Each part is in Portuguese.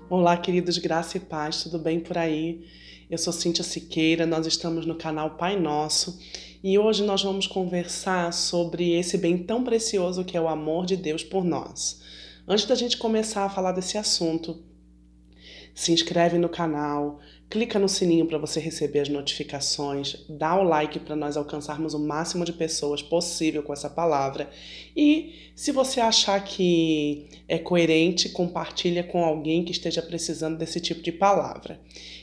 Olá, queridos, graça e paz, tudo bem por aí? Eu sou Cíntia Siqueira, nós estamos no canal Pai Nosso e hoje nós vamos conversar sobre esse bem tão precioso que é o amor de Deus por nós. Antes da gente começar a falar desse assunto, se inscreve no canal, clica no sininho para você receber as notificações, dá o like para nós alcançarmos o máximo de pessoas possível com essa palavra. E se você achar que é coerente, compartilha com alguém que esteja precisando desse tipo de palavra.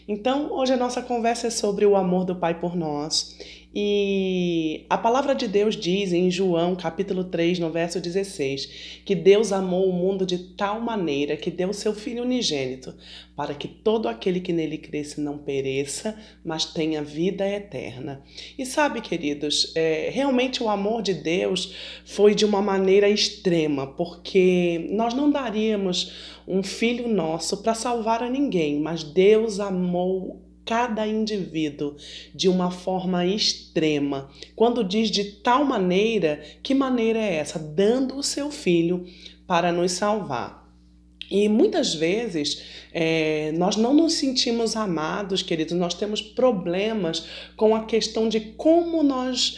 Então, hoje a nossa conversa é sobre o amor do Pai por nós. E a palavra de Deus diz em João, capítulo 3, no verso 16, que Deus amou o mundo de tal maneira que deu o seu Filho unigênito, para que todo aquele que nele cresce não pereça, mas tenha vida eterna. E sabe, queridos, realmente o amor de Deus foi de uma maneira extrema, porque nós não daríamos um filho nosso para salvar a ninguém, mas Deus amou cada indivíduo de uma forma extrema. Quando diz de tal maneira, que maneira é essa? Dando o seu filho para nos salvar. E muitas vezes nós não nos sentimos amados, queridos, nós temos problemas com a questão de como nós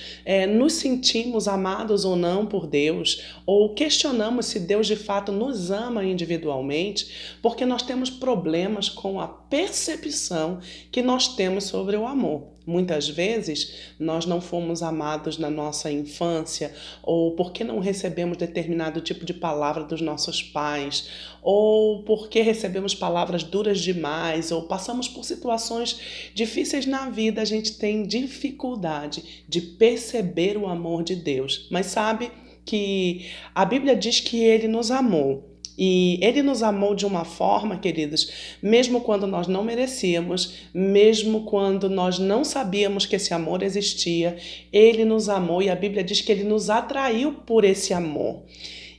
nos sentimos amados ou não por Deus, ou questionamos se Deus de fato nos ama individualmente, porque nós temos problemas com a percepção que nós temos sobre o amor. Muitas vezes nós não fomos amados na nossa infância, ou porque não recebemos determinado tipo de palavra dos nossos pais, ou porque recebemos palavras duras demais, ou passamos por situações difíceis na vida, a gente tem dificuldade de perceber o amor de Deus. Mas sabe que a Bíblia diz que Ele nos amou. E Ele nos amou de uma forma, queridos, mesmo quando nós não merecíamos, mesmo quando nós não sabíamos que esse amor existia, Ele nos amou e a Bíblia diz que Ele nos atraiu por esse amor.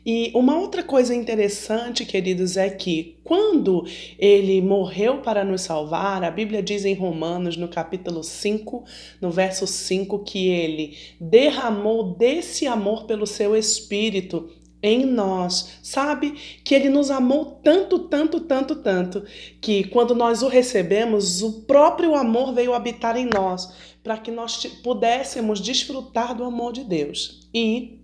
E uma outra coisa interessante, queridos, é que quando ele morreu para nos salvar, a Bíblia diz em Romanos, no capítulo 5, no verso 5, que ele derramou desse amor pelo seu Espírito em nós, sabe? Que ele nos amou tanto, tanto, tanto, tanto, que quando nós o recebemos, o próprio amor veio habitar em nós, para que nós pudéssemos desfrutar do amor de Deus. E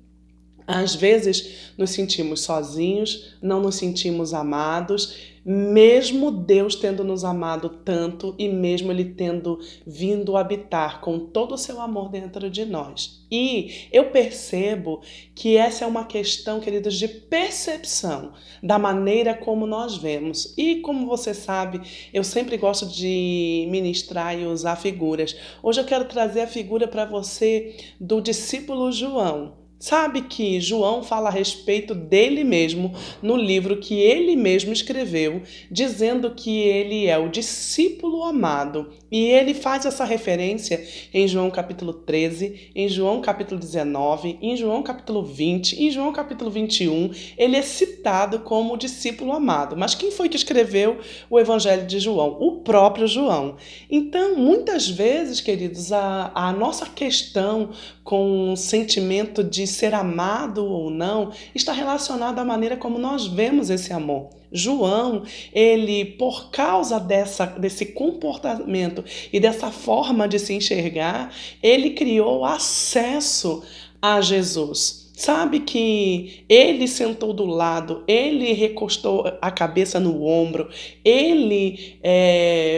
às vezes nos sentimos sozinhos, não nos sentimos amados, mesmo Deus tendo nos amado tanto e mesmo Ele tendo vindo habitar com todo o seu amor dentro de nós. E eu percebo que essa é uma questão, queridos, de percepção da maneira como nós vemos. E como você sabe, eu sempre gosto de ministrar e usar figuras. Hoje eu quero trazer a figura para você do discípulo João. Sabe que João fala a respeito dele mesmo no livro que ele mesmo escreveu, dizendo que ele é o discípulo amado. E ele faz essa referência em João capítulo 13, em João capítulo 19, em João capítulo 20, em João capítulo 21. Ele é citado como o discípulo amado. Mas quem foi que escreveu o Evangelho de João? O próprio João. Então, muitas vezes, queridos, a nossa questão com o sentimento de ser amado ou não, está relacionado à maneira como nós vemos esse amor. João, ele, por causa desse comportamento e dessa forma de se enxergar, ele criou acesso a Jesus. Sabe que ele sentou do lado, ele recostou a cabeça no ombro, ele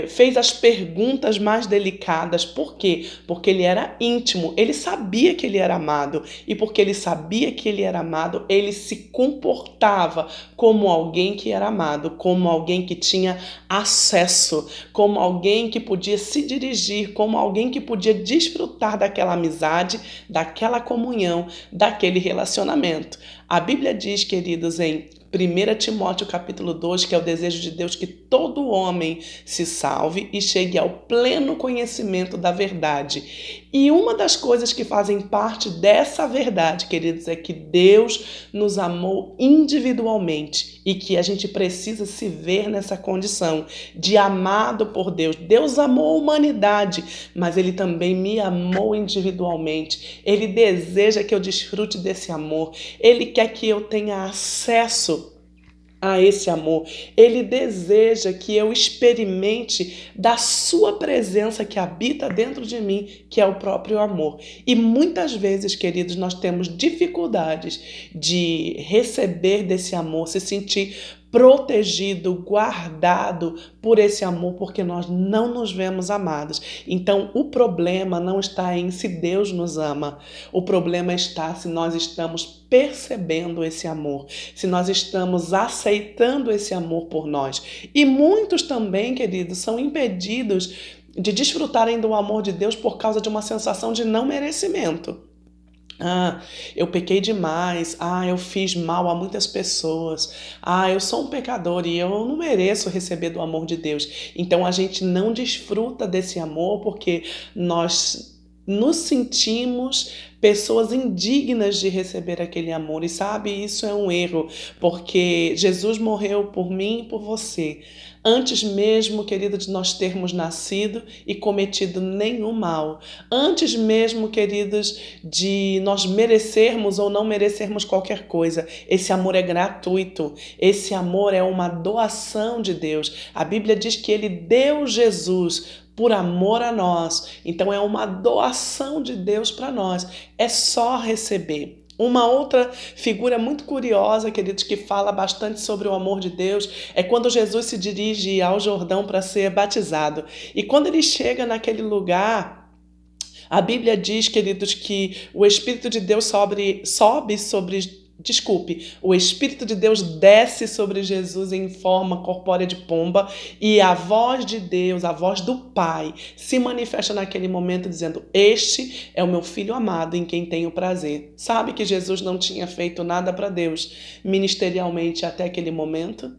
fez as perguntas mais delicadas. Por quê? Porque ele era íntimo, ele sabia que ele era amado. E porque ele sabia que ele era amado, ele se comportava como alguém que era amado, como alguém que tinha acesso, como alguém que podia se dirigir, como alguém que podia desfrutar daquela amizade, daquela comunhão, daquele relacionamento. A Bíblia diz, queridos, em 1 Timóteo capítulo 2, que é o desejo de Deus que todo homem se salve e chegue ao pleno conhecimento da verdade. E uma das coisas que fazem parte dessa verdade, queridos, é que Deus nos amou individualmente e que a gente precisa se ver nessa condição de amado por Deus. Deus amou a humanidade, mas Ele também me amou individualmente. Ele deseja que eu desfrute desse amor. Ele quer que eu tenha acesso a esse amor. Ele deseja que eu experimente da sua presença que habita dentro de mim, que é o próprio amor. E muitas vezes, queridos, nós temos dificuldades de receber desse amor, se sentir protegido, guardado por esse amor, porque nós não nos vemos amados. Então, o problema não está em se Deus nos ama. O problema está se nós estamos percebendo esse amor, se nós estamos aceitando esse amor por nós. E muitos também, queridos, são impedidos de desfrutarem do amor de Deus por causa de uma sensação de não merecimento. Eu pequei demais. Eu fiz mal a muitas pessoas. Eu sou um pecador e eu não mereço receber do amor de Deus. Então a gente não desfruta desse amor porque nós nos sentimos pessoas indignas de receber aquele amor. E sabe, isso é um erro, porque Jesus morreu por mim e por você. Antes mesmo, querido, de nós termos nascido e cometido nenhum mal. Antes mesmo, queridos, de nós merecermos ou não merecermos qualquer coisa. Esse amor é gratuito. Esse amor é uma doação de Deus. A Bíblia diz que Ele deu Jesus por amor a nós. Então é uma doação de Deus para nós. É só receber. Uma outra figura muito curiosa, queridos, que fala bastante sobre o amor de Deus, é quando Jesus se dirige ao Jordão para ser batizado. E quando ele chega naquele lugar, a Bíblia diz, queridos, que o Espírito de Deus o Espírito de Deus desce sobre Jesus em forma corpórea de pomba e a voz de Deus, a voz do Pai, se manifesta naquele momento dizendo: este é o meu Filho amado em quem tenho prazer. Sabe que Jesus não tinha feito nada para Deus ministerialmente até aquele momento?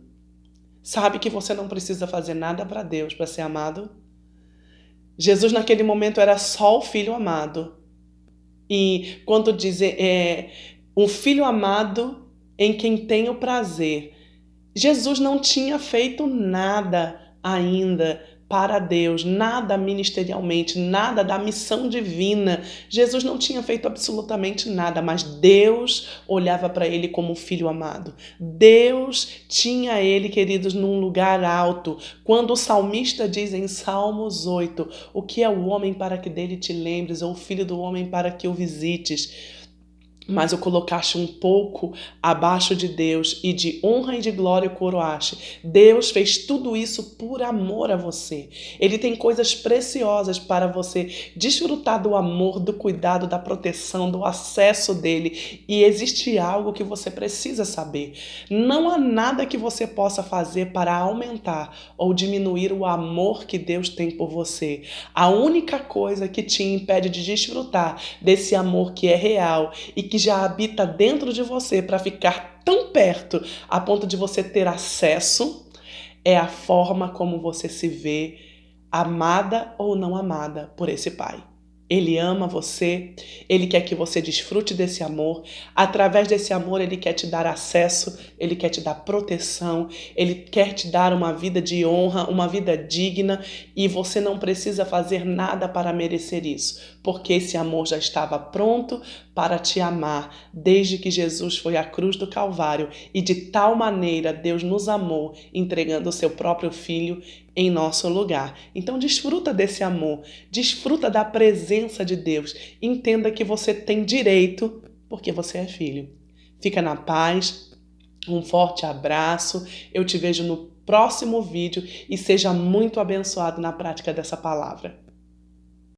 Sabe que você não precisa fazer nada para Deus para ser amado? Jesus naquele momento era só o Filho amado. E quando dizem um filho amado em quem tenho prazer. Jesus não tinha feito nada ainda para Deus, nada ministerialmente, nada da missão divina. Jesus não tinha feito absolutamente nada, mas Deus olhava para ele como um filho amado. Deus tinha ele, queridos, num lugar alto. Quando o salmista diz em Salmos 8, o que é o homem para que dele te lembres, ou o filho do homem para que o visites? Mas o colocaste um pouco abaixo de Deus e de honra e de glória o coroaste. Deus fez tudo isso por amor a você. Ele tem coisas preciosas para você desfrutar do amor, do cuidado, da proteção, do acesso dele. E existe algo que você precisa saber. Não há nada que você possa fazer para aumentar ou diminuir o amor que Deus tem por você. A única coisa que te impede de desfrutar desse amor que é real e que já habita dentro de você para ficar tão perto a ponto de você ter acesso, é a forma como você se vê, amada ou não amada por esse Pai. Ele ama você, ele quer que você desfrute desse amor. Através desse amor, ele quer te dar acesso, ele quer te dar proteção, ele quer te dar uma vida de honra, uma vida digna, e você não precisa fazer nada para merecer isso, porque esse amor já estava pronto para te amar desde que Jesus foi à cruz do Calvário, e de tal maneira Deus nos amou, entregando o seu próprio Filho em nosso lugar. Então desfruta desse amor, desfruta da presença de Deus. Entenda que você tem direito porque você é filho. Fica na paz, um forte abraço, eu te vejo no próximo vídeo e seja muito abençoado na prática dessa palavra.